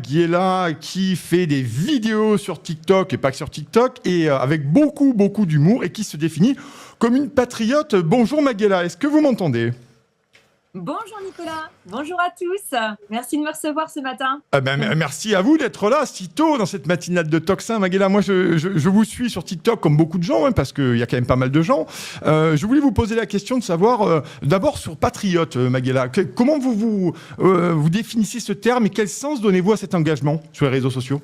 Maghiela qui fait des vidéos sur TikTok et pas que sur TikTok et avec beaucoup d'humour et qui se définit comme une patriote. Bonjour Maghiela, est-ce que vous m'entendez ? Bonjour Nicolas, bonjour à tous. Merci de me recevoir ce matin. Merci à vous d'être là si tôt dans cette matinale de Tocsin. Maghiela, moi je vous suis sur TikTok comme beaucoup de gens, hein, parce qu'il y a quand même pas mal de gens. Je voulais vous poser la question de savoir, d'abord sur patriote, Maghiela, comment vous définissez ce terme et quel sens donnez-vous à cet engagement sur les réseaux sociaux ?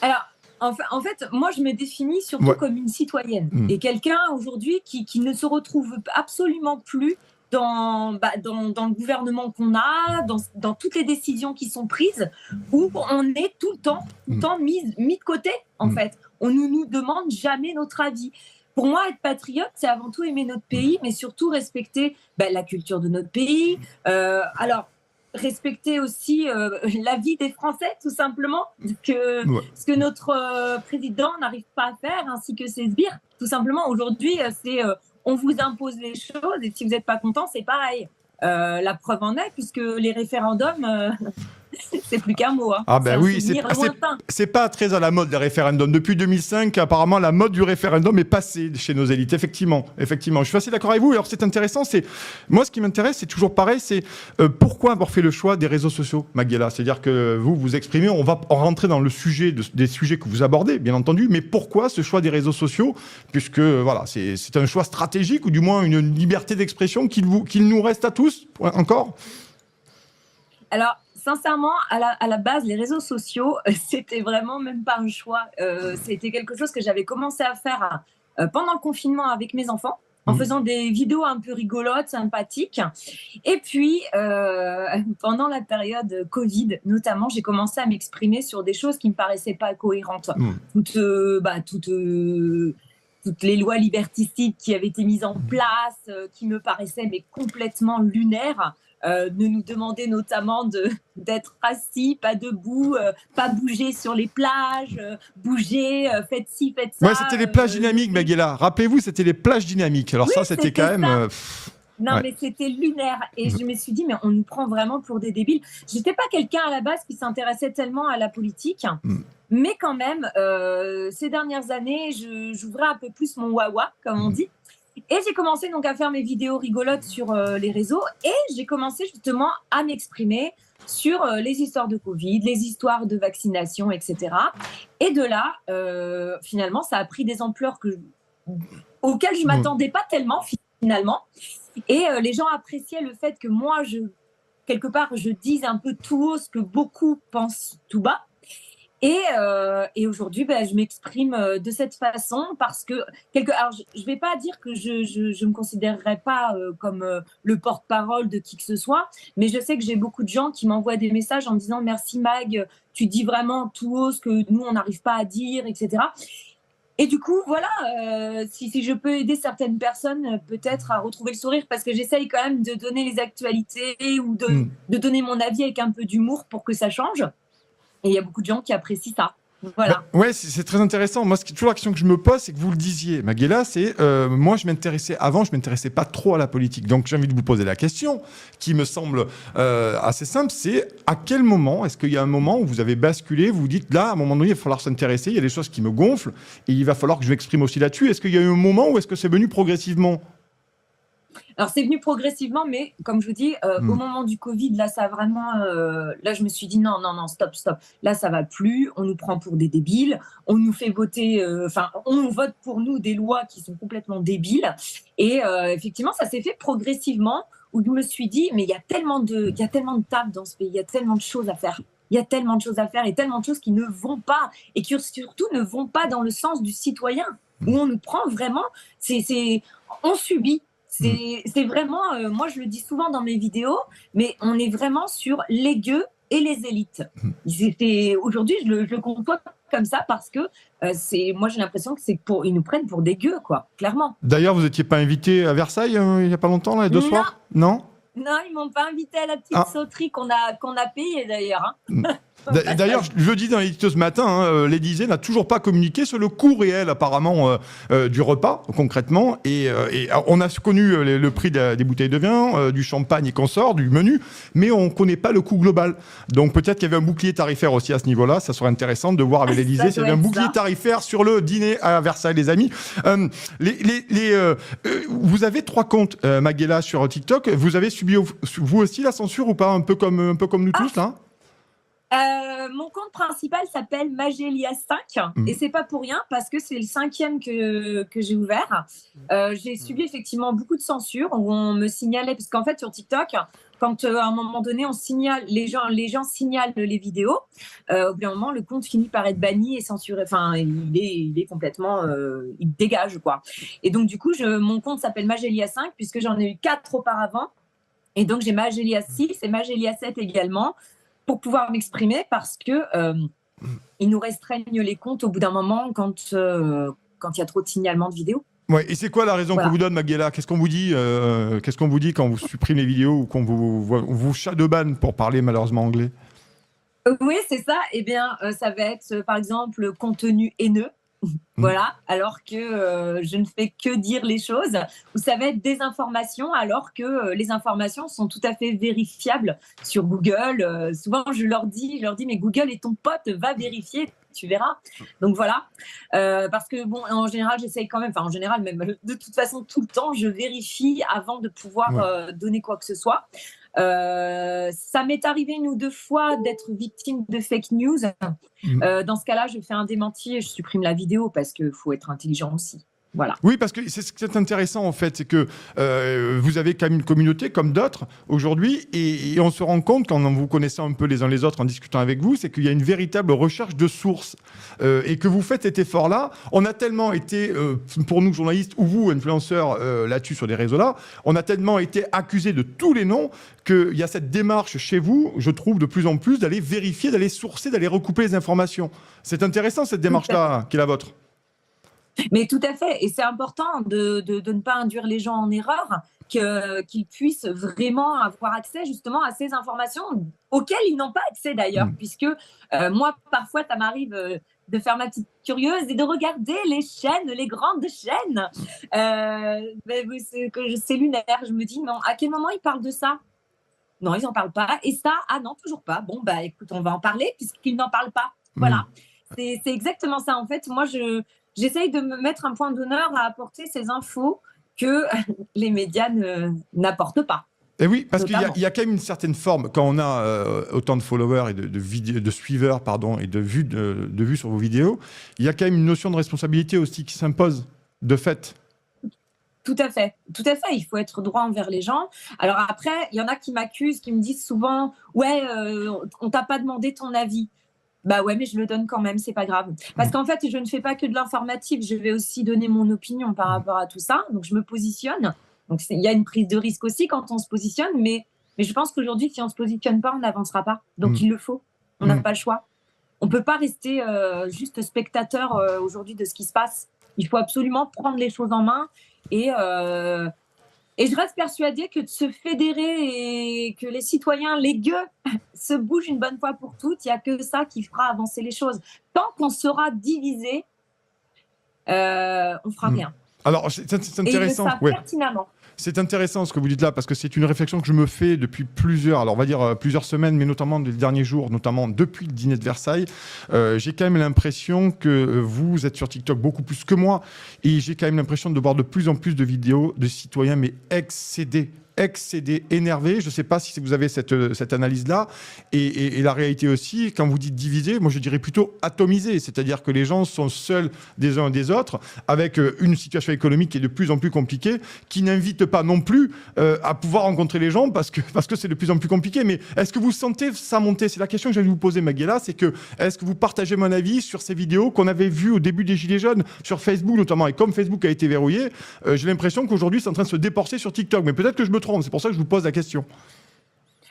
Alors, en fait, moi je me définis surtout comme une citoyenne et quelqu'un aujourd'hui qui ne se retrouve absolument plus dans le gouvernement qu'on a, dans toutes les décisions qui sont prises, où on est tout le temps mis de côté, en fait. On ne nous demande jamais notre avis. Pour moi, être patriote, c'est avant tout aimer notre pays, mais surtout respecter la culture de notre pays. Alors, respecter aussi la vie des Français, tout simplement, ce que notre président n'arrive pas à faire, ainsi que ses sbires. Tout simplement, aujourd'hui, c'est... on vous impose les choses et si vous n'êtes pas content, c'est pareil. La preuve en est, puisque les référendums, c'est plus qu'un mot. Hein. Ah ben oui, c'est pas très à la mode les référendums. Depuis 2005, apparemment, la mode du référendum est passée chez nos élites. Effectivement. Je suis assez d'accord avec vous. Alors c'est intéressant. Moi, ce qui m'intéresse, c'est toujours pareil. C'est pourquoi avoir fait le choix des réseaux sociaux, Maghiela. C'est-à-dire que vous exprimez. On va rentrer dans le sujet des sujets que vous abordez, bien entendu. Mais pourquoi ce choix des réseaux sociaux ? Puisque voilà, c'est un choix stratégique ou du moins une liberté d'expression qu'il nous reste à tous encore. Alors. Sincèrement, à la base, les réseaux sociaux, c'était vraiment même pas un choix. C'était quelque chose que j'avais commencé à faire pendant le confinement avec mes enfants, en faisant des vidéos un peu rigolotes, sympathiques. Et puis, pendant la période Covid, notamment, j'ai commencé à m'exprimer sur des choses qui me paraissaient pas cohérentes. Toutes les lois liberticides qui avaient été mises en place, qui me paraissaient mais complètement lunaires. De nous demander notamment d'être assis, pas debout, pas bouger sur les plages, bouger, faites ci, faites ça. Ouais, c'était les plages dynamiques, Maghiela. Rappelez-vous, c'était les plages dynamiques. Alors oui, ça, c'était quand même... Non, mais c'était lunaire. Et je me suis dit, mais on nous prend vraiment pour des débiles. J'étais pas quelqu'un à la base qui s'intéressait tellement à la politique. Mais quand même, ces dernières années, j'ouvrais un peu plus mon wawa, comme on dit. Et j'ai commencé donc à faire mes vidéos rigolotes sur les réseaux et j'ai commencé justement à m'exprimer sur les histoires de Covid, les histoires de vaccination, etc. Et de là, finalement, ça a pris des ampleurs auxquelles je ne m'attendais pas tellement, finalement. Et les gens appréciaient le fait que moi, quelque part, je dise un peu tout haut ce que beaucoup pensent tout bas. Et aujourd'hui, je m'exprime de cette façon parce que alors je vais pas dire que je me considérerais pas comme le porte-parole de qui que ce soit, mais je sais que j'ai beaucoup de gens qui m'envoient des messages en me disant merci Mag, tu dis vraiment tout haut ce que nous on n'arrive pas à dire, etc. Et du coup, voilà, si je peux aider certaines personnes peut-être à retrouver le sourire, parce que j'essaye quand même de donner les actualités ou de donner mon avis avec un peu d'humour pour que ça change. Et il y a beaucoup de gens qui apprécient ça. Voilà. Ouais, c'est très intéressant. Moi, toujours la question que je me pose, c'est que vous le disiez, Maghiela, c'est moi, je m'intéressais pas trop à la politique. Donc, j'ai envie de vous poser la question qui me semble assez simple. C'est à quel moment, est-ce qu'il y a un moment où vous avez basculé, vous vous dites là, à un moment donné, il va falloir s'intéresser. Il y a des choses qui me gonflent et il va falloir que je m'exprime aussi là-dessus. Est-ce qu'il y a eu un moment ou est-ce que c'est venu progressivement ? Alors, c'est venu progressivement, mais comme je vous dis, au moment du Covid, là, ça a vraiment... là, je me suis dit, non, stop. Là, ça va plus. On nous prend pour des débiles. On nous fait voter... on vote pour nous des lois qui sont complètement débiles. Et effectivement, ça s'est fait progressivement, où je me suis dit, mais il y a tellement de taf dans ce pays. Il y a tellement de choses à faire. Il y a tellement de choses à faire et tellement de choses qui ne vont pas et qui surtout ne vont pas dans le sens du citoyen, où on nous prend vraiment... on subit. C'est vraiment, moi je le dis souvent dans mes vidéos, mais on est vraiment sur les gueux et les élites. Aujourd'hui, je le conçois comme ça parce que moi j'ai l'impression que ils nous prennent pour des gueux, quoi, clairement. D'ailleurs, vous n'étiez pas invité à Versailles il n'y a pas longtemps, là, les deux soirs ? Non ? Non, ils m'ont pas invité à la petite sauterie qu'on a payée d'ailleurs. Hein. D'ailleurs, je le dis dans l'édito ce matin, hein, l'Élysée n'a toujours pas communiqué sur le coût réel apparemment du repas, concrètement. Et on a connu le prix des bouteilles de vin, du champagne et consorts, du menu, mais on ne connaît pas le coût global. Donc peut-être qu'il y avait un bouclier tarifaire aussi à ce niveau-là. Ça serait intéressant de voir avec l'Élysée s'il y avait un bouclier tarifaire sur le dîner à Versailles, les amis. Vous avez 3 comptes, Maghela, sur TikTok. Vous avez subi vous aussi la censure ou pas, un peu comme nous tous là? Mon compte principal s'appelle Magelia5 et c'est pas pour rien parce que c'est le 5e que j'ai ouvert. J'ai subi effectivement beaucoup de censure où on me signalait, parce qu'en fait sur TikTok, quand à un moment donné on signale, les gens signalent les vidéos, au bout d'un moment le compte finit par être banni et censuré. Enfin, il est complètement, il dégage quoi. Et donc du coup, mon compte s'appelle Magelia5 puisque j'en ai eu 4 auparavant. Et donc j'ai Magelia6 et Magelia7 également, pour pouvoir m'exprimer, parce que ils nous restreignent les comptes au bout d'un moment quand il y a trop de signalements de vidéos. Ouais, et c'est quoi la raison qu'on vous donne, Maghela? Qu'est-ce qu'on vous dit quand vous supprimez les vidéos ou qu'on vous shadowban, pour parler malheureusement anglais? Oui, c'est ça. Eh bien, ça va être par exemple contenu haineux. Voilà, alors que je ne fais que dire les choses, ou ça va être des informations, alors que les informations sont tout à fait vérifiables sur Google. Souvent, je leur dis, mais Google est ton pote, va vérifier, tu verras. Donc voilà, parce que bon, en général, j'essaye quand même, enfin en général, même de toute façon, tout le temps, je vérifie avant de pouvoir donner quoi que ce soit. Ça m'est arrivé 1 ou 2 fois d'être victime de fake news. Dans ce cas-là, je fais un démenti et je supprime la vidéo parce qu'il faut être intelligent aussi. Voilà. Oui, parce que c'est ce qui est intéressant en fait, c'est que vous avez quand même une communauté comme d'autres aujourd'hui, et on se rend compte, quand vous connaissez un peu les uns les autres en discutant avec vous, c'est qu'il y a une véritable recherche de sources, et que vous faites cet effort-là. On a tellement été, pour nous journalistes, ou vous, influenceurs, là-dessus sur les réseaux-là, on a tellement été accusés de tous les noms qu'il y a cette démarche chez vous, je trouve, de plus en plus, d'aller vérifier, d'aller sourcer, d'aller recouper les informations. C'est intéressant cette démarche-là qui est la vôtre. Mais tout à fait, et c'est important de ne pas induire les gens en erreur, qu'ils puissent vraiment avoir accès justement à ces informations auxquelles ils n'ont pas accès d'ailleurs, puisque moi parfois ça m'arrive de faire ma petite curieuse et de regarder les chaînes, les grandes chaînes. C'est lunaire, je me dis non, à quel moment ils parlent de ça? Non, ils n'en parlent pas, et ça, ah non, toujours pas. Bon, bah écoute, on va en parler puisqu'ils n'en parlent pas. Voilà, c'est exactement ça. En fait, moi j'essaye de me mettre un point d'honneur à apporter ces infos que les médias n'apportent pas. Et oui, parce qu'il y a quand même une certaine forme, quand on a autant de followers et de suiveurs, pardon, et de vues sur vos vidéos, il y a quand même une notion de responsabilité aussi qui s'impose, de fait. Tout à fait, il faut être droit envers les gens. Alors après, il y en a qui m'accusent, qui me disent souvent « Ouais, on t'a pas demandé ton avis ». Bah ouais, mais je le donne quand même, c'est pas grave. Parce qu'en fait, je ne fais pas que de l'informatif, je vais aussi donner mon opinion par rapport à tout ça. Donc je me positionne. Donc il y a une prise de risque aussi quand on se positionne, mais je pense qu'aujourd'hui, si on ne se positionne pas, on n'avancera pas. Donc il le faut, on n'a pas le choix. On ne peut pas rester juste spectateur aujourd'hui de ce qui se passe. Il faut absolument prendre les choses en main, et je reste persuadée que de se fédérer et que les citoyens, les gueux, se bougent une bonne fois pour toutes, il n'y a que ça qui fera avancer les choses. Tant qu'on sera divisé, on ne fera rien. Alors, c'est intéressant. Et ils le savent pertinemment. C'est intéressant ce que vous dites là, parce que c'est une réflexion que je me fais depuis plusieurs semaines, mais notamment les derniers jours, notamment depuis le dîner de Versailles. J'ai quand même l'impression que vous êtes sur TikTok beaucoup plus que moi, et j'ai quand même l'impression de voir de plus en plus de vidéos de citoyens mais excédés, énervés. Je ne sais pas si vous avez cette analyse-là. Et la réalité aussi, quand vous dites diviser, moi je dirais plutôt atomiser. C'est-à-dire que les gens sont seuls des uns et des autres, avec une situation économique qui est de plus en plus compliquée, qui n'invite pas non plus à pouvoir rencontrer les gens parce que c'est de plus en plus compliqué. Mais est-ce que vous sentez ça monter? C'est la question que j'allais vous poser, Maghela. C'est que, est-ce que vous partagez mon avis sur ces vidéos qu'on avait vues au début des Gilets jaunes, sur Facebook notamment? Et comme Facebook a été verrouillé, j'ai l'impression qu'aujourd'hui c'est en train de se déporter sur TikTok. Mais peut-être que je me trompe. C'est pour ça que je vous pose la question.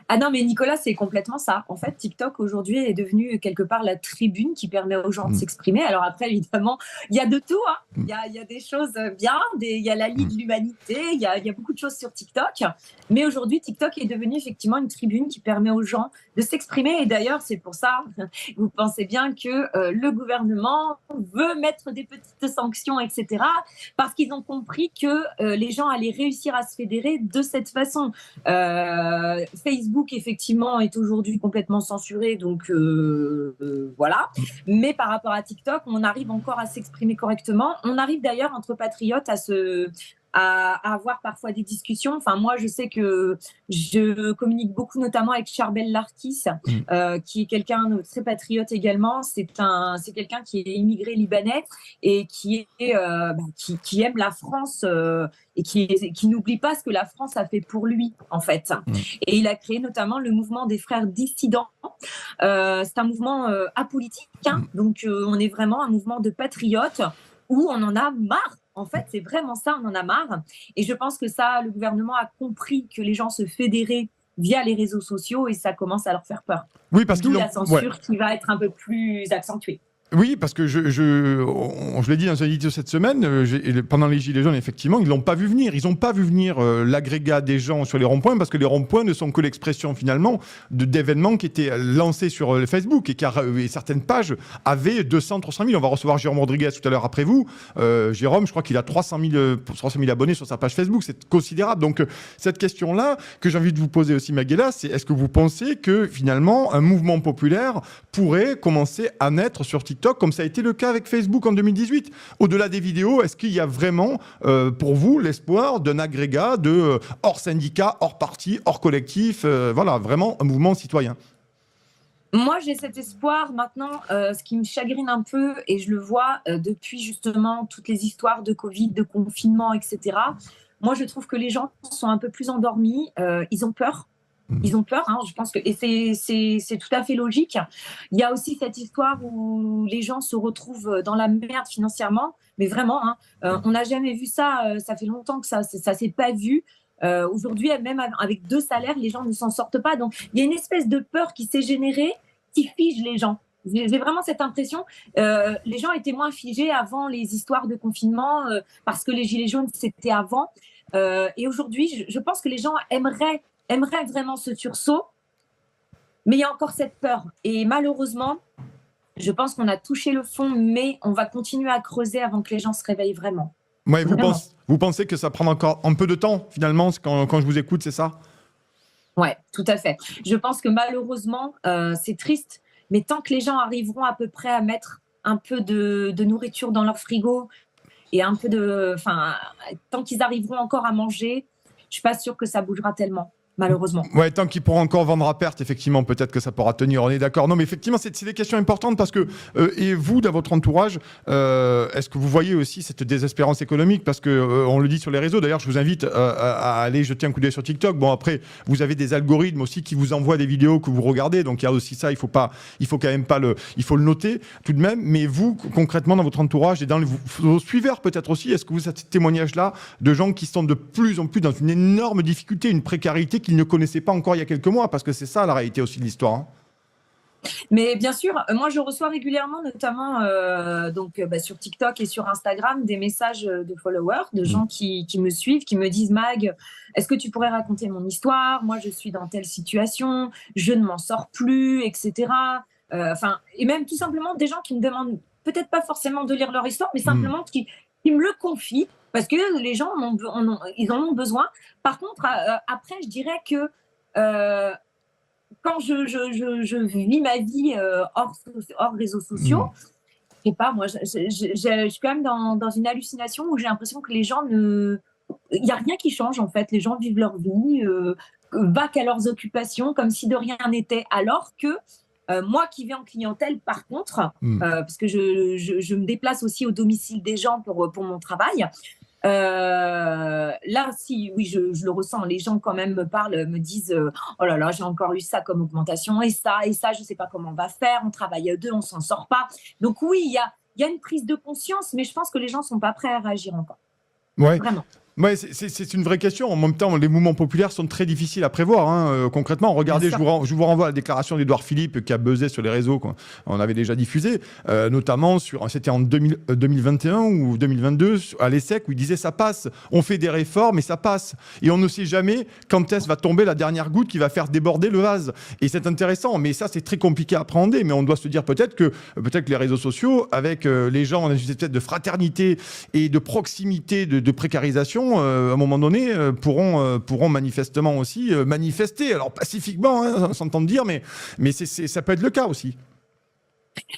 Ah non, mais Nicolas, c'est complètement ça. En fait, TikTok aujourd'hui est devenu quelque part la tribune qui permet aux gens de s'exprimer. Alors après, évidemment, il y a de tout, hein. Il y a des choses bien, il y a la Ligue de l'Humanité, il y a beaucoup de choses sur TikTok. Mais aujourd'hui, TikTok est devenu effectivement une tribune qui permet aux gens de s'exprimer. Et d'ailleurs, c'est pour ça, vous pensez bien que le gouvernement veut mettre des petites sanctions, etc. Parce qu'ils ont compris que les gens allaient réussir à se fédérer de cette façon. Facebook, effectivement, est aujourd'hui complètement censuré, donc voilà. Mais par rapport à TikTok, on arrive encore à s'exprimer correctement. On arrive d'ailleurs entre patriotes à avoir parfois des discussions. Enfin, moi, je sais que je communique beaucoup, notamment avec Charbel Larkis, qui est quelqu'un de très patriote également. C'est quelqu'un qui est immigré libanais et qui aime la France et qui n'oublie pas ce que la France a fait pour lui, en fait. Et il a créé notamment le mouvement des frères dissidents. C'est un mouvement apolitique, hein. Donc on est vraiment un mouvement de patriotes où on en a marre. En fait, c'est vraiment ça, on en a marre. Et je pense que ça, le gouvernement a compris que les gens se fédéraient via les réseaux sociaux et ça commence à leur faire peur. Oui, parce d'où la censure qui va être un peu plus accentuée. Oui, parce que je l'ai dit dans une vidéo cette semaine, pendant les Gilets jaunes, effectivement, ils l'ont pas vu venir. Ils n'ont pas vu venir l'agrégat des gens sur les ronds-points, parce que les ronds-points ne sont que l'expression, finalement, d'événements qui étaient lancés sur Facebook et certaines pages avaient 200, 300 000. On va recevoir Jérôme Rodriguez tout à l'heure après vous. Jérôme, je crois qu'il a 300 000 abonnés sur sa page Facebook. C'est considérable. Donc, cette question-là, que j'ai envie de vous poser aussi, Maguela, c'est est-ce que vous pensez que, finalement, un mouvement populaire pourrait commencer à naître sur TikTok, comme ça a été le cas avec Facebook en 2018. Au-delà des vidéos, est-ce qu'il y a vraiment, pour vous, l'espoir d'un agrégat hors syndicat, hors parti, hors collectif, voilà, vraiment un mouvement citoyen? Moi, j'ai cet espoir. Maintenant, ce qui me chagrine un peu, et je le vois depuis justement toutes les histoires de Covid, de confinement, etc., moi, je trouve que les gens sont un peu plus endormis. Ils ont peur. Ils ont peur, hein, je pense que, et c'est tout à fait logique. Il y a aussi cette histoire où les gens se retrouvent dans la merde financièrement, mais vraiment, hein, on n'a jamais vu ça. Ça fait longtemps que ça s'est pas vu. Aujourd'hui, même avec 2 salaires, les gens ne s'en sortent pas. Donc, il y a une espèce de peur qui s'est générée, qui fige les gens. J'ai vraiment cette impression. Les gens étaient moins figés avant les histoires de confinement parce que les gilets jaunes, c'était avant. Et aujourd'hui, je pense que les gens aimeraient vraiment ce sursaut, mais il y a encore cette peur. Et malheureusement, je pense qu'on a touché le fond, mais on va continuer à creuser avant que les gens se réveillent vraiment. Ouais, vous pensez que ça prend encore un peu de temps, finalement, quand je vous écoute, c'est ça? Ouais, tout à fait. Je pense que malheureusement, c'est triste, mais tant que les gens arriveront à peu près à mettre un peu de nourriture dans leur frigo et un peu tant qu'ils arriveront encore à manger, je suis pas sûre que ça bougera tellement. Malheureusement. Ouais, tant qu'ils pourront encore vendre à perte, effectivement, peut-être que ça pourra tenir, on est d'accord. Non, mais effectivement, c'est des questions importantes parce que, et vous, dans votre entourage, est-ce que vous voyez aussi cette désespérance économique? Parce que, on le dit sur les réseaux, d'ailleurs, je vous invite à aller jeter un coup d'œil sur TikTok. Bon, après, vous avez des algorithmes aussi qui vous envoient des vidéos que vous regardez, donc il y a aussi ça, il faut le noter tout de même. Mais vous, concrètement, dans votre entourage et dans vos suiveurs peut-être aussi, est-ce que vous avez ce témoignage-là de gens qui sont de plus en plus dans une énorme difficulté, une précarité qu'ils ne connaissaient pas encore il y a quelques mois, parce que c'est ça la réalité aussi de l'histoire, hein. Mais bien sûr, moi je reçois régulièrement, notamment sur TikTok et sur Instagram, des messages de followers, de gens qui me suivent, qui me disent: Mag, est-ce que tu pourrais raconter mon histoire? Moi je suis dans telle situation, je ne m'en sors plus, etc. Et même tout simplement des gens qui me demandent peut-être pas forcément de lire leur histoire, mais simplement qui me le confient, parce que les gens ils en ont besoin. Par contre, après, je dirais que quand je vis ma vie hors réseaux sociaux, je sais pas, moi, je suis quand même dans une hallucination où j'ai l'impression que les gens il n'y a rien qui change, en fait. Les gens vivent leur vie, vaquent à leurs occupations comme si de rien n'était, alors que moi qui vais en clientèle, par contre, parce que je me déplace aussi au domicile des gens pour mon travail, là, oui, je le ressens. Les gens quand même me parlent, me disent oh là là, j'ai encore eu ça comme augmentation et ça, je sais pas comment on va faire. On travaille à 2, on s'en sort pas. Donc oui, il y a une prise de conscience, mais je pense que les gens sont pas prêts à réagir encore. Ouais. Vraiment. Ouais, c'est une vraie question. En même temps, les mouvements populaires sont très difficiles à prévoir. Concrètement, regardez, je vous renvoie à la déclaration d'Édouard Philippe qui a buzzé sur les réseaux. On avait déjà diffusé, notamment c'était en 2021 ou 2022 à l'ESSEC où il disait ça passe. On fait des réformes et ça passe. Et on ne sait jamais quand est-ce va tomber la dernière goutte qui va faire déborder le vase. Et c'est intéressant, mais ça c'est très compliqué à appréhender. Mais on doit se dire peut-être que les réseaux sociaux, avec les gens, on a une espèce de fraternité et de proximité, de précarisation. À un moment donné, pourront manifestement aussi manifester, alors pacifiquement, hein, s'entend dire, mais ça peut être le cas aussi.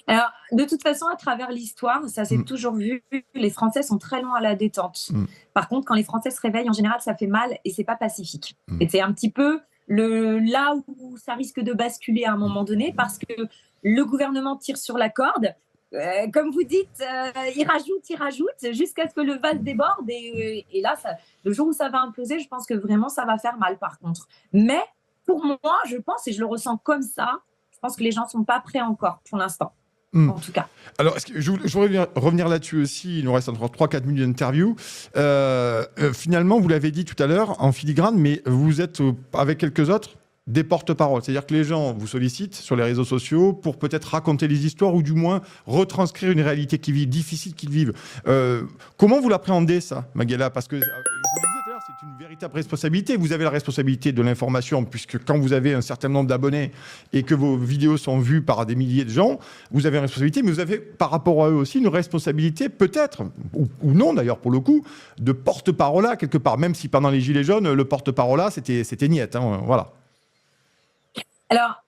Alors, de toute façon, à travers l'histoire, ça s'est toujours vu, les Français sont très loin à la détente. Par contre, quand les Français se réveillent, en général, ça fait mal et c'est pas pacifique. Et c'est un petit peu là où ça risque de basculer à un moment donné, parce que le gouvernement tire sur la corde. Comme vous dites, il rajoute jusqu'à ce que le vase déborde. Et là, le jour où ça va imploser, je pense que vraiment, ça va faire mal par contre. Mais pour moi, je pense, et je le ressens comme ça, je pense que les gens ne sont pas prêts encore pour l'instant. En tout cas. Alors, je voudrais revenir là-dessus aussi. Il nous reste encore 3-4 minutes d'interview. Finalement, vous l'avez dit tout à l'heure, en filigrane, mais vous êtes avec quelques autres des porte-paroles. C'est-à-dire que les gens vous sollicitent sur les réseaux sociaux pour peut-être raconter les histoires ou du moins retranscrire une réalité difficile qu'ils vivent. Comment vous l'appréhendez, ça, Maghela? Parce que, je vous le disais tout à l'heure, c'est une véritable responsabilité. Vous avez la responsabilité de l'information, puisque quand vous avez un certain nombre d'abonnés et que vos vidéos sont vues par des milliers de gens, vous avez une responsabilité, mais vous avez, par rapport à eux aussi, une responsabilité, peut-être, ou non d'ailleurs pour le coup, de porte-parole là, quelque part. Même si pendant les Gilets jaunes, le porte-parole là, c'était niette. Voilà. Alors,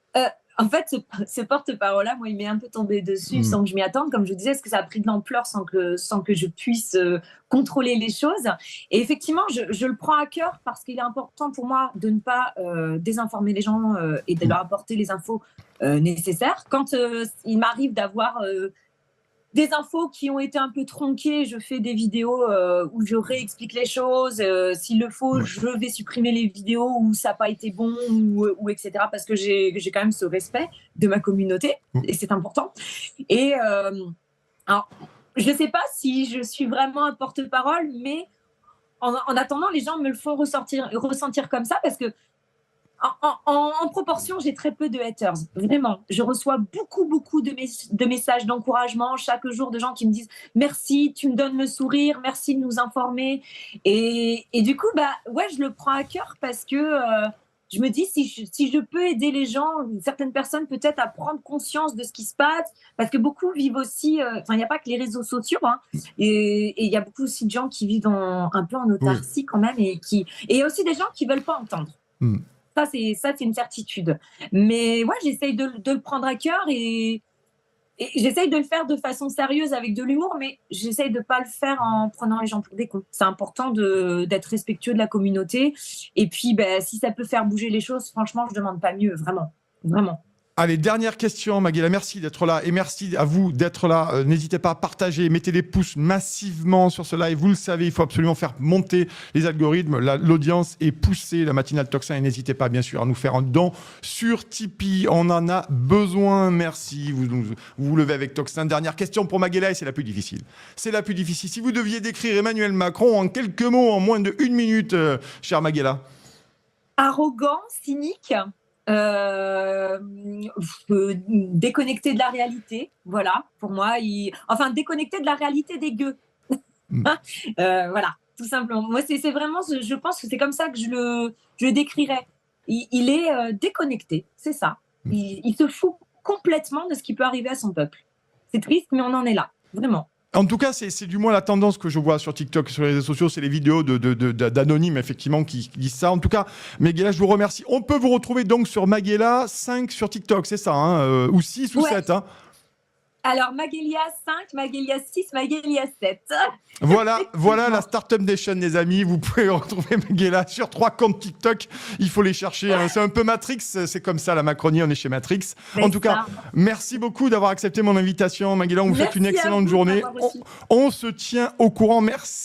en fait, ce porte-parole-là, moi, il m'est un peu tombé dessus sans que je m'y attende. Comme je vous disais, est-ce que ça a pris de l'ampleur sans que je puisse contrôler les choses? Et effectivement, je le prends à cœur parce qu'il est important pour moi de ne pas désinformer les gens et de leur apporter les infos nécessaires. Quand il m'arrive d'avoir des infos qui ont été un peu tronquées, je fais des vidéos où je réexplique les choses. S'il le faut, je vais supprimer les vidéos où ça n'a pas été bon ou etc. Parce que j'ai quand même ce respect de ma communauté et c'est important. Et alors, je ne sais pas si je suis vraiment un porte-parole, mais en attendant, les gens me le font ressentir comme ça parce que en proportion, j'ai très peu de haters. Vraiment, je reçois beaucoup de messages d'encouragement chaque jour de gens qui me disent merci, tu me donnes le sourire, merci de nous informer. Et du coup, ouais, je le prends à cœur parce que je me dis si je peux aider les gens, certaines personnes peut-être à prendre conscience de ce qui se passe, parce que beaucoup vivent aussi. Enfin, il n'y a pas que les réseaux sociaux, hein, et il y a beaucoup aussi de gens qui vivent un peu en autarcie quand même, et il y a aussi des gens qui veulent pas entendre. Ça, c'est une certitude. Mais ouais, j'essaye de le prendre à cœur et j'essaye de le faire de façon sérieuse avec de l'humour, mais j'essaye de ne pas le faire en prenant les gens pour des cons. C'est important d'être respectueux de la communauté. Et puis, si ça peut faire bouger les choses, franchement, je ne demande pas mieux, vraiment. Vraiment. Allez, dernière question, Maghela. Merci d'être là et merci à vous d'être là. N'hésitez pas à partager, mettez des pouces massivement sur ce live. Vous le savez, il faut absolument faire monter les algorithmes, l'audience et pousser la matinale Tocsin. Et n'hésitez pas, bien sûr, à nous faire un don sur Tipeee. On en a besoin. Merci. Vous levez avec Tocsin. Dernière question pour Maghela et c'est la plus difficile. C'est la plus difficile. Si vous deviez décrire Emmanuel Macron en quelques mots, en moins de 1 minute, chère Maghela. Arrogant, cynique. Déconnecté de la réalité, voilà, pour moi, déconnecté de la réalité des gueux. Voilà, tout simplement. Moi, c'est vraiment, je pense que c'est comme ça que je le décrirais. Il est déconnecté, c'est ça. Il se fout complètement de ce qui peut arriver à son peuple. C'est triste, mais on en est là, vraiment. En tout cas, c'est du moins la tendance que je vois sur TikTok et sur les réseaux sociaux, c'est les vidéos d'anonymes, effectivement, qui disent ça. En tout cas, Maghela, je vous remercie. On peut vous retrouver donc sur Maghela 5 sur TikTok, c'est ça, hein, ou 6 ou 7, hein. Alors, Maghela 5, Maghela 6, Maghela 7. Voilà la Startup Nation, les amis. Vous pouvez retrouver Maghela sur 3 comptes TikTok. Il faut les chercher. Hein. C'est un peu Matrix. C'est comme ça, la Macronie. On est chez Matrix. En tout cas, merci beaucoup d'avoir accepté mon invitation, Maghela. On vous souhaite une excellente journée. On se tient au courant. Merci.